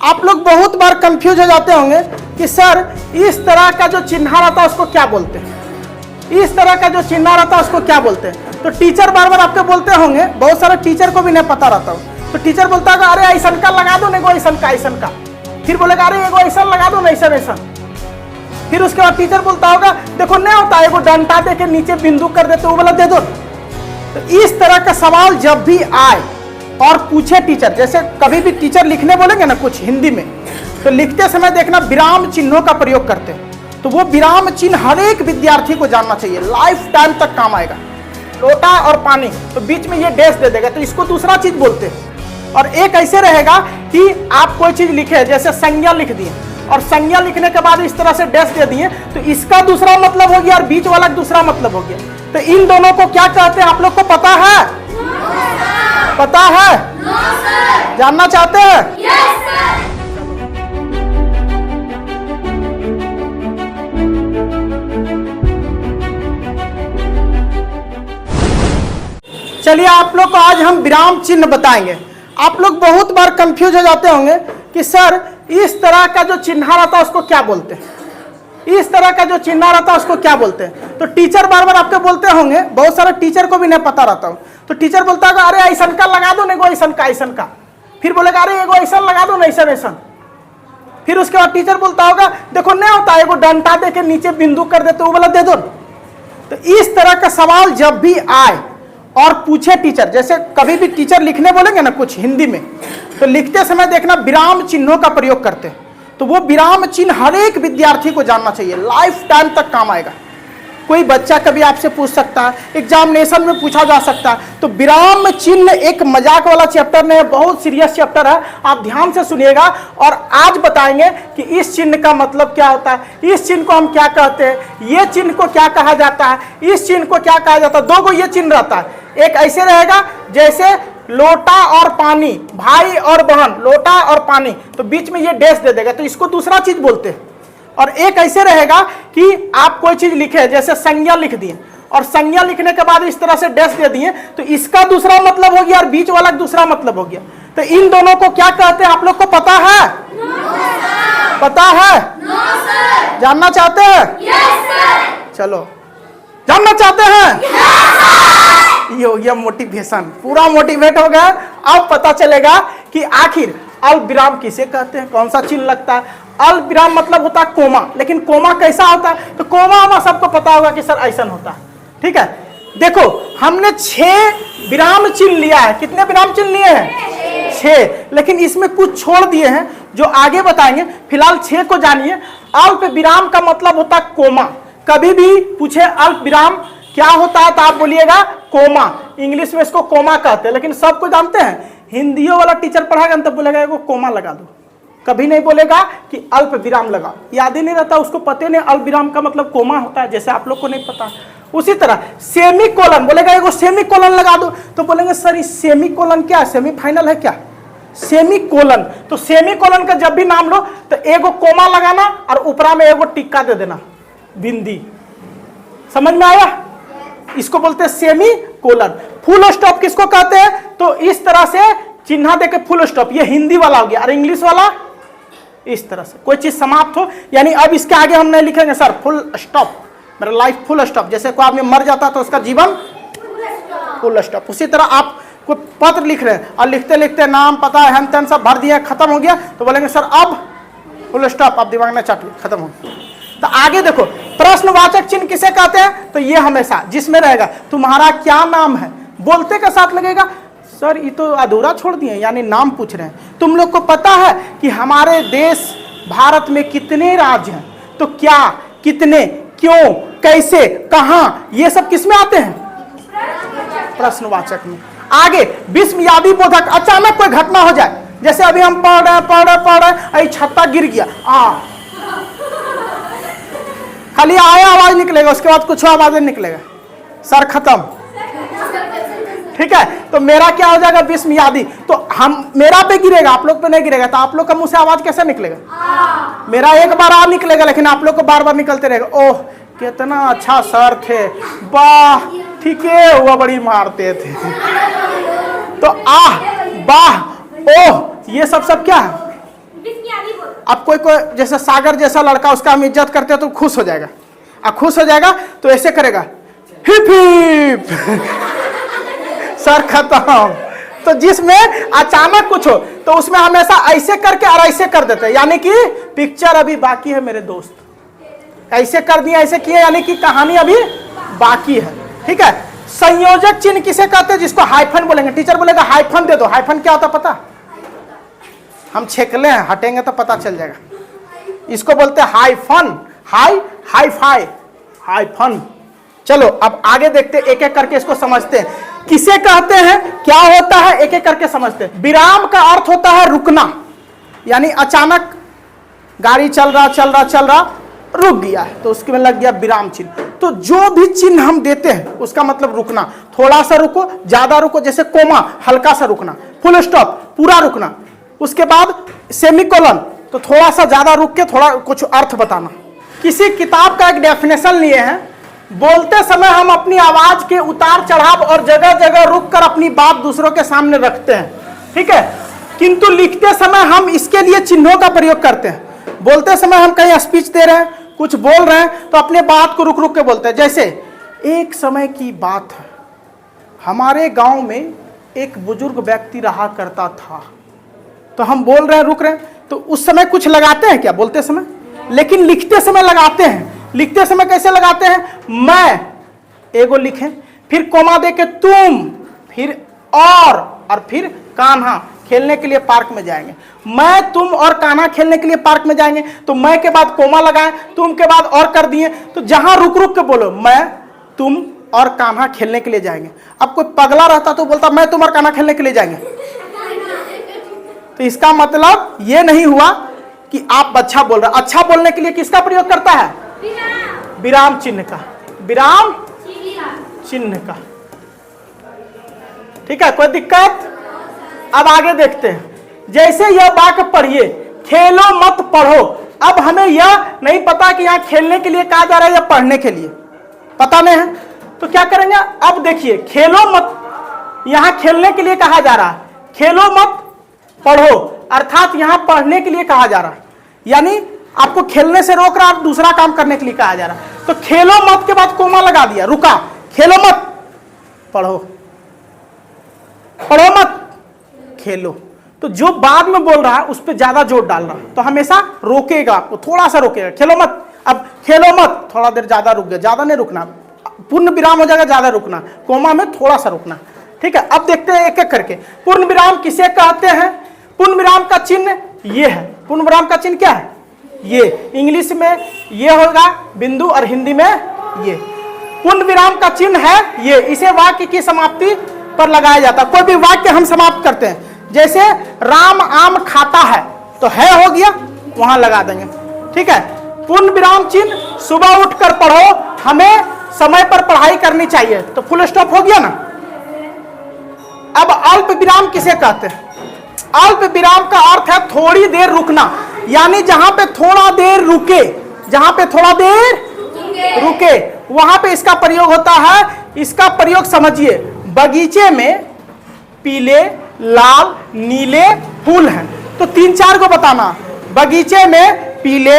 आप लोग बहुत बार कंफ्यूज हो जाते होंगे कि सर इस तरह का जो चिन्ह रहता है उसको क्या बोलते हैं, इस तरह का जो चिन्ह रहता है उसको क्या बोलते हैं। तो टीचर बार बार आपके बोलते होंगे, बहुत सारे टीचर को भी नहीं पता रहता हो, तो टीचर बोलता है अरे ऐसन का लगा दो, एगो ऐसन का ऐसन का, फिर बोलेगा अरे एगो ऐसा लगा दो, ऐसा ऐसा। फिर उसके बाद टीचर बोलता होगा देखो नहीं होता, एगो डंडा दे के नीचे बिंदु कर देते वो वाला दे दो। तो इस तरह का सवाल जब भी आए और पूछे टीचर, जैसे कभी भी टीचर लिखने बोलेंगे ना कुछ हिंदी में, तो लिखते समय देखना विराम चिन्हों का प्रयोग करते हैं। तो वो विराम चिन्ह हर एक विद्यार्थी को जानना चाहिए, लाइफ टाइम तक काम आएगा। लोटा और पानी, तो बीच में ये डैश दे देगा, तो इसको दूसरा चीज बोलते हैं। और एक ऐसे रहेगा कि आप कोई चीज लिखे, जैसे संज्ञा लिख दिए और संज्ञा लिखने के बाद इस तरह से डैश दे दिए, तो इसका दूसरा मतलब हो गया और बीच वाला दूसरा मतलब हो गया। तो इन दोनों को क्या कहते हैं आप लोग को पता है? पता है? जानना चाहते हैं? चलिए आप लोग को आज हम विराम चिन्ह बताएंगे। आप लोग बहुत बार कंफ्यूज हो जाते होंगे कि सर इस तरह का जो चिन्ह रहता है उसको क्या बोलते हैं, इस तरह का जो चिन्ह रहता है उसको क्या बोलते हैं। तो टीचर बार बार आपके बोलते होंगे, बहुत सारे टीचर को भी नहीं पता रहता हो, तो टीचर बोलता है अरे ऐसा का लगा दो, एगो ऐसा का ऐसा का, फिर बोलेगा अरे एगो ऐसा लगा दो, ऐसा ऐसा। फिर उसके बाद टीचर बोलता होगा देखो नहीं होता, एगो डंडा दे के नीचे बिंदु कर देते वो वाला दे दो। तो इस तरह का सवाल जब भी आए और पूछे टीचर, जैसे कभी भी टीचर लिखने बोलेंगे ना कुछ हिंदी में, तो लिखते समय देखना विराम चिन्हों का प्रयोग करते हैं। तो वो विराम चिन्ह हर एक विद्यार्थी को जानना चाहिए, लाइफ टाइम तक काम आएगा। कोई बच्चा कभी आपसे पूछ सकता है, एग्जामिनेशन में पूछा जा सकता है। तो विराम चिन्ह एक मजाक वाला चैप्टर नहीं है, बहुत सीरियस चैप्टर है, आप ध्यान से सुनिएगा। और आज बताएंगे कि इस चिन्ह का मतलब क्या होता है, इस चिन्ह को हम क्या कहते हैं, ये चिन्ह को क्या कहा जाता है, इस चिन्ह को क्या कहा जाता है। दो को ये चिन्ह रहता है, एक ऐसे रहेगा जैसे लोटा और पानी, भाई और बहन, लोटा और पानी, तो बीच में ये डैश दे देगा, तो इसको दूसरा चीज बोलते हैं। और एक ऐसे रहेगा कि आप कोई चीज लिखे, जैसे संज्ञा लिख दिए और संज्ञा लिखने के बाद इस तरह से डैश दे दिए, तो इसका दूसरा मतलब हो गया और बीच वाला दूसरा मतलब हो गया। तो इन दोनों को क्या कहते हैं आप लोग को पता है? पता है? जानना चाहते हैं? चलो जानना चाहते हैं? ये हो गया मोटिवेशन, पूरा मोटिवेट हो गया। अब पता चलेगा कि आखिर अल्प विराम किसे कहते हैं, कौन सा चिन्ह लगता है। अल्प विराम मतलब होता है कोमा, लेकिन कोमा कैसा होता है, तो कोमा हमें सबको पता होगा कि सर ऐसा होता है। ठीक है, देखो हमने 6 विराम चिन्ह लिया है। कितने विराम चिन्ह लिए हैं? 6, लेकिन इसमें कुछ छोड़ दिए हैं जो आगे बताएंगे। फिलहाल 6 को जानिए। अल्प विराम का मतलब होता है कोमा। कभी भी पूछे अल्प विराम क्या होता है तो आप बोलिएगा कोमा, इंग्लिश में इसको कोमा कहते हैं। लेकिन सबको जानते हैं, हिंदियों वाला टीचर पढ़ाएगा तो बोलेगा एगो कोमा लगा दो, कभी नहीं बोलेगा कि अल्प विराम लगाओ। याद ही नहीं रहता, उसको पता नहीं अल्प विराम का मतलब कोमा होता है, जैसे आप लोग को नहीं पता। उसी तरह सेमी कोलन, बोलेगा एगो सेमी कोलन लगा दो, तो बोलेंगे सर इस सेमी कोलन क्या है, सेमीफाइनल है क्या, सेमी कोलन। तो सेमी कोलन का जब भी नाम लो तो एगो कोमा लगाना और ऊपरा में एगो टिक्का दे देना, बिंदी। समझ में आया? इसको बोलते हैं सेमी कोलन। फुल स्टॉप किसको कहते हैं, तो इस तरह से चिन्ह देके फुल स्टॉप, ये हिंदी वाला हो गया। और इंग्लिश वाला इस तरह से कोई चीज समाप्त हो, यानी अब इसके आगे हम नहीं लिखेंगे सर फुल स्टॉप, मेरा लाइफ फुल स्टॉप। जैसे कोई आदमी मर जाता तो उसका जीवन फुल स्टॉप। उसी तरह आप कोई पत्र लिख रहे हैं और लिखते लिखते नाम पता हेन तेन सब भर दिया, खत्म हो गया, तो बोलेंगे सर अब फुल स्टॉप, अब दिमाग में चाट खत्म हो गया। तो आगे देखो प्रश्नवाचक चिन्ह किसे कहते हैं, तो ये हमेशा जिसमें रहेगा तुम्हारा क्या नाम है, बोलते के साथ लगेगा। सर ये तो अधूरा छोड़ दिए, यानी नाम पूछ रहे हैं। तुम लोग को पता है कि हमारे देश भारत में कितने राज्य हैं, तो क्या, कितने, क्यों, कैसे, कहां, ये सब किसमें आते हैं, प्रश्नवाचक में। आगे विस्मयादि बोधक, अचानक कोई घटना हो जाए, जैसे अभी हम पढ़ रहे छत्ता गिर गया, खाली आया आवाज निकलेगा, उसके बाद कुछ आवाज नहीं निकलेगा, सर खत्म। ठीक है, तो मेरा क्या हो जाएगा, विस्मयादि। तो हम मेरा पे गिरेगा, आप लोग पे नहीं गिरेगा, तो आप लोग का मुंह से आवाज कैसे निकलेगा, मेरा एक बार आ निकलेगा, लेकिन आप लोग को बार बार निकलते रहेगा। ओह कितना अच्छा सर थे, वाह ठीक है हुआ, बड़ी मारते थे। तो आह, वाह, ओह, ये सब क्या है, अब कोई कोई जैसे सागर जैसा लड़का, उसका हम इज्जत करते हैं तो खुश हो जाएगा, अब खुश हो जाएगा तो ऐसे करेगा, हिप हिप सर खत्म। तो जिसमें अचानक कुछ हो तो उसमें हमेशा ऐसे करके और ऐसे कर देते हैं, यानी कि पिक्चर अभी बाकी है मेरे दोस्त, ऐसे कर दिया ऐसे किए, यानी कि कहानी अभी बाकी है। ठीक है, संयोजक चिन्ह किसे कहते हैं? जिसको हाइफन बोलेंगे। टीचर बोलेगा हाइफन दे दो, हाइफन क्या होता पता? हम छेकले हैं, हटेंगे तो पता चल जाएगा। इसको बोलते हैं hyphen, high hi fi hyphen. चलो अब आगे देखते, एक एक करके इसको समझते हैं। किसे कहते हैं, क्या होता है, एक एक करके समझते हैं। विराम का अर्थ होता है रुकना, यानी अचानक गाड़ी चल रहा रुक गया है तो उसके में लग गया विराम चिन्ह। तो जो भी चिन्ह हम देते हैं उसका मतलब रुकना, थोड़ा सा रुको, ज्यादा रुको, जैसे कोमा हल्का सा रुकना, फुल स्टॉप पूरा रुकना, उसके बाद सेमीकोलन तो थोड़ा सा ज्यादा रुक के थोड़ा कुछ अर्थ बताना। किसी किताब का एक डेफिनेशन लिए हैं, बोलते समय हम अपनी आवाज के उतार चढ़ाव और जगह जगह रुक कर अपनी बात दूसरों के सामने रखते हैं, ठीक है, किंतु लिखते समय हम इसके लिए चिन्हों का प्रयोग करते हैं। बोलते समय हम कहीं स्पीच दे रहे हैं, कुछ बोल रहे हैं तो अपने बात को रुक रुक के बोलते हैं। जैसे एक समय की बात है, हमारे गांव में एक बुजुर्ग व्यक्ति रहा करता था, तो हम बोल रहे हैं रुक रहे हैं, तो उस समय कुछ लगाते हैं क्या बोलते समय? लेकिन लिखते समय लगाते हैं। लिखते समय कैसे लगाते हैं? मैं एगो लिखें, फिर कोमा दे के तुम, फिर और फिर कान्हा खेलने के लिए पार्क में जाएंगे। मैं तुम और कान्हा खेलने के लिए पार्क में जाएंगे, तो मैं के बाद कोमा लगाएं, तुम के बाद और कर दिए, तो जहां रुक रुक के बोलो मैं तुम और कान्हा खेलने के लिए जाएंगे। अब कोई पगला रहता तो बोलता मैं तुम और कान्हा खेलने के लिए जाएंगे, तो इसका मतलब ये नहीं हुआ कि आप अच्छा बोल रहे। अच्छा बोलने के लिए किसका प्रयोग करता है? विराम चिन्ह का, विराम चिन्ह का। ठीक है, कोई दिक्कत? अब आगे देखते हैं। जैसे यह वाक्य पढ़िए, खेलो मत पढ़ो। अब हमें यह नहीं पता कि यहाँ खेलने के लिए कहा जा रहा है या पढ़ने के लिए, पता नहीं है, तो क्या करेंगे? अब देखिए, खेलो मत, यहाँ खेलने के लिए कहा जा रहा है, खेलो मत पढ़ो, अर्थात यहाँ पढ़ने के लिए कहा जा रहा है, यानी आपको खेलने से रोक रहा है, दूसरा काम करने के लिए कहा जा रहा है। तो खेलो मत के बाद कोमा लगा दिया, रुका, खेलो मत पढ़ो, पढ़ो मत खेलो। तो जो बाद में बोल रहा है उस पर ज्यादा जोर डाल रहा है, तो हमेशा रोकेगा आपको, थोड़ा सा रोकेगा। खेलो मत, अब खेलो मत, थोड़ा देर ज्यादा रुक गया, ज्यादा नहीं रुकना, पूर्ण विराम हो जाएगा, ज्यादा रुकना, कोमा में थोड़ा सा रुकना। ठीक है, अब देखते हैं एक एक करके। पूर्ण विराम किसे कहते हैं? पूर्ण विराम का चिन्ह ये है। पूर्ण विराम का चिन्ह क्या है? ये इंग्लिश में ये होगा बिंदु और हिंदी में ये। पूर्ण विराम का चिन्ह है ये, इसे वाक्य की समाप्ति पर लगाया जाता है। कोई भी वाक्य हम समाप्त करते हैं, जैसे राम आम खाता है, तो है हो गया, वहां लगा देंगे। ठीक है, पूर्ण विराम चिन्ह, सुबह उठकर पढ़ो, हमें समय पर पढ़ाई करनी चाहिए, तो फुल स्टॉप हो गया ना। अब अल्प विराम किसे कहते हैं? अल्प विराम का अर्थ है थोड़ी देर रुकना, यानी जहां पे थोड़ा देर रुके, जहां पे थोड़ा देर रुके वहां पे इसका प्रयोग होता है। इसका प्रयोग समझिए, बगीचे में पीले लाल नीले फूल हैं, तो 3-4 को बताना। बगीचे में पीले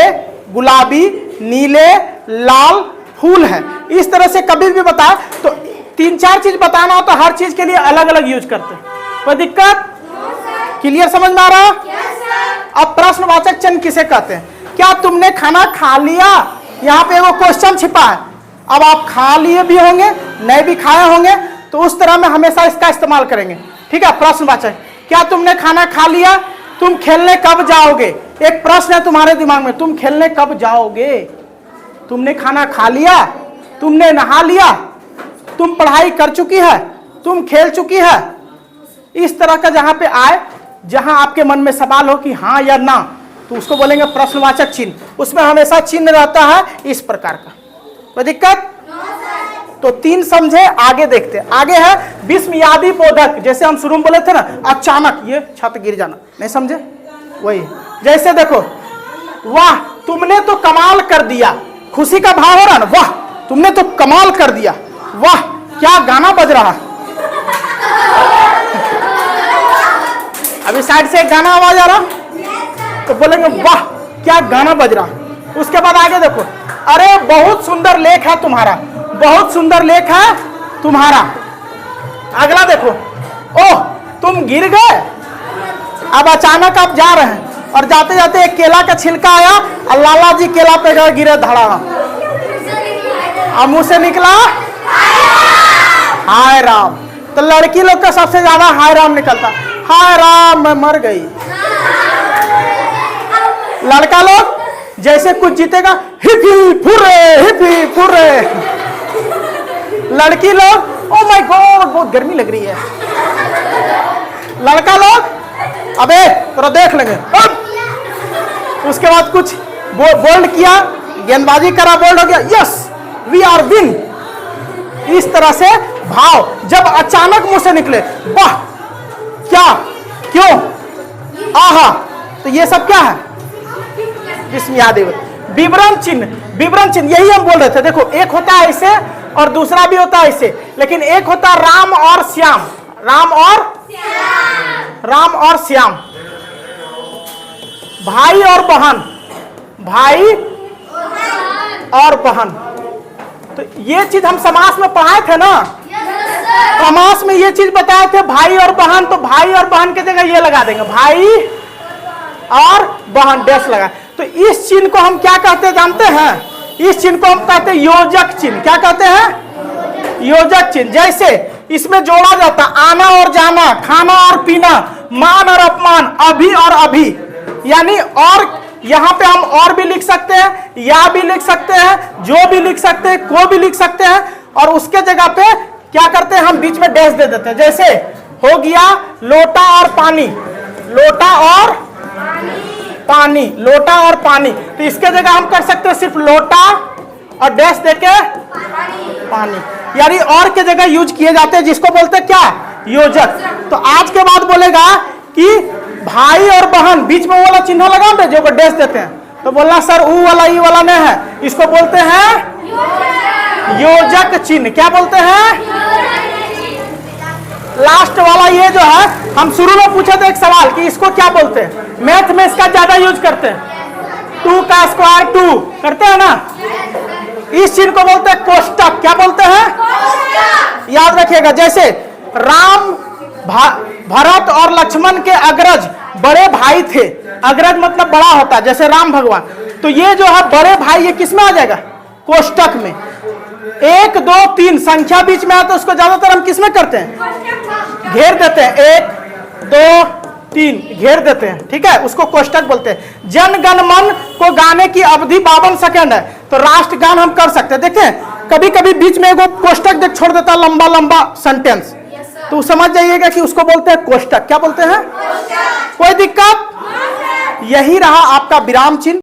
गुलाबी नीले लाल फूल हैं, इस तरह से कभी भी बताए तो 3-4 चीज बताना हो तो हर चीज के लिए अलग अलग यूज करते हैं। कोई दिक्कत? क्लियर, समझ में आ रहा? अब प्रश्नवाचक चिन्ह किसे कहते हैं? क्या तुमने खाना खा लिया? यहाँ पे वो क्वेश्चन छिपा है। अब आप खा लिए भी होंगे, नहीं भी खाए होंगे, तो उस तरह में हमेशा इसका इस्तेमाल करेंगे। ठीक है, प्रश्नवाचक, क्या तुमने खाना खा लिया? तुम खेलने कब जाओगे? एक प्रश्न है तुम्हारे दिमाग में, तुम खेलने कब जाओगे? तुमने खाना खा लिया? तुमने नहा लिया? तुम पढ़ाई कर चुकी है? तुम खेल चुकी है? इस तरह का जहां पे आए, जहां आपके मन में सवाल हो कि हाँ या ना, तो उसको बोलेंगे प्रश्नवाचक चिन्ह। उसमें हमेशा चिन्ह रहता है इस प्रकार का। कोई दिक्कत? तो 3 समझे, आगे देखते हैं। आगे है विस्मयादि बोधक, जैसे हम शुरू में बोले थे ना, अचानक ये छत गिर जाना, नहीं समझे? वही, जैसे देखो, वाह तुमने तो कमाल कर दिया, खुशी का भाव हो रहा ना, वाह तुमने तो कमाल कर दिया, वाह क्या गाना बज रहा है। अभी साइड से एक गाना आवाज आ रहा, तो बोलेंगे वाह क्या गाना बज रहा। उसके बाद आगे देखो, अरे बहुत सुंदर लेख है तुम्हारा, बहुत सुंदर लेख है तुम्हारा। अगला देखो, ओह तुम गिर गए। अब अचानक आप जा रहे हैं और जाते जाते एक केला का छिलका आया और लाला जी केला पे गए, गिरे धड़ा, और मुंह से निकला हाय राम। तो लड़की लोग का सबसे ज्यादा हाय राम निकलता, हाय राम मैं मर गई। लड़का लोग जैसे कुछ जीतेगा हिपी फुर्रे। लड़की लोग ओ माय गॉड बहुत गर्मी लग रही है। लड़का लोग अबे तो देख लेंगे। उसके बाद कुछ बोल्ड किया, गेंदबाजी करा, बोल्ड हो गया, यस वी आर विन। इस तरह से भाव जब अचानक मुंह से निकले, वाह क्या, क्यों, आहा, तो ये सब क्या है, विस्मयादेव। विवरण चिन्ह यही हम बोल रहे थे। देखो एक होता है ऐसे और दूसरा भी होता है ऐसे, लेकिन एक होता है राम और श्याम, राम और श्याम, भाई और बहन, भाई और बहन। तो ये चीज हम समास में पढ़ाए थे ना, समास में ये चीज बताए थे भाई और बहन। तो भाई और बहन की जगह ये लगा देंगे, भाई और बहन डैश लगा। तो इस चिन्ह को हम क्या कहते हैं जानते हैं? इस चिन्ह को हम कहते हैं योजक चिन्ह। क्या कहते हैं? योजक चिन्ह। जैसे इसमें जोड़ा जाता आना और जाना, खाना और पीना, मान और अपमान, अभी और अभी, यानी और यहां पे हम और भी लिख सकते हैं, या भी लिख सकते हैं, जो भी लिख सकते हैं, को भी लिख सकते हैं, और उसके जगह पे क्या करते हैं हम बीच में डैश दे देते हैं। जैसे हो गया लोटा और पानी, लोटा और पानी, लोटा और पानी। तो इसके जगह हम कर सकते हैं सिर्फ लोटा और डैश देके पानी, यानी और के जगह यूज किए जाते हैं, जिसको बोलते हैं क्या, योजक। तो आज के बाद बोलेगा कि भाई और बहन बीच में वो वाला चिन्ह लगा दे जो डैश देते हैं, तो बोलना सर ऊ वाला ई वाला नहीं है, इसको बोलते हैं योजक चिन्ह। क्या बोलते हैं? लास्ट वाला ये जो है, हम शुरू में पूछे थे एक सवाल कि इसको क्या बोलते हैं, मैथ में इसका ज्यादा यूज करते हैं, 2 का स्क्वायर 2 करते हैं ना। इस चिन्ह को बोलते हैं कोष्टक। क्या बोलते हैं? याद रखिएगा। जैसे राम भरत और लक्ष्मण के अग्रज बड़े भाई थे, अग्रज मतलब बड़ा होता है, जैसे राम भगवान। तो ये जो है बड़े भाई, ये किस में आ जाएगा? कोष्टक में। 1 2 3 संख्या बीच में आए तो उसको ज्यादातर हम किस में करते हैं? घेर देते हैं, 1 2 3 घेर देते हैं, ठीक है, उसको कोष्टक बोलते हैं। जन गण मन को गाने की अवधि 52 सेकंड है, तो राष्ट्रगान हम कर सकते हैं। देखें कभी कभी बीच में एगो कोष्टक छोड़ देता लंबा लंबा सेंटेंस, तो समझ जाइएगा कि उसको बोलते हैं कोष्टक। क्या बोलते हैं? कोई दिक्कत? यही रहा आपका विराम चिन्ह।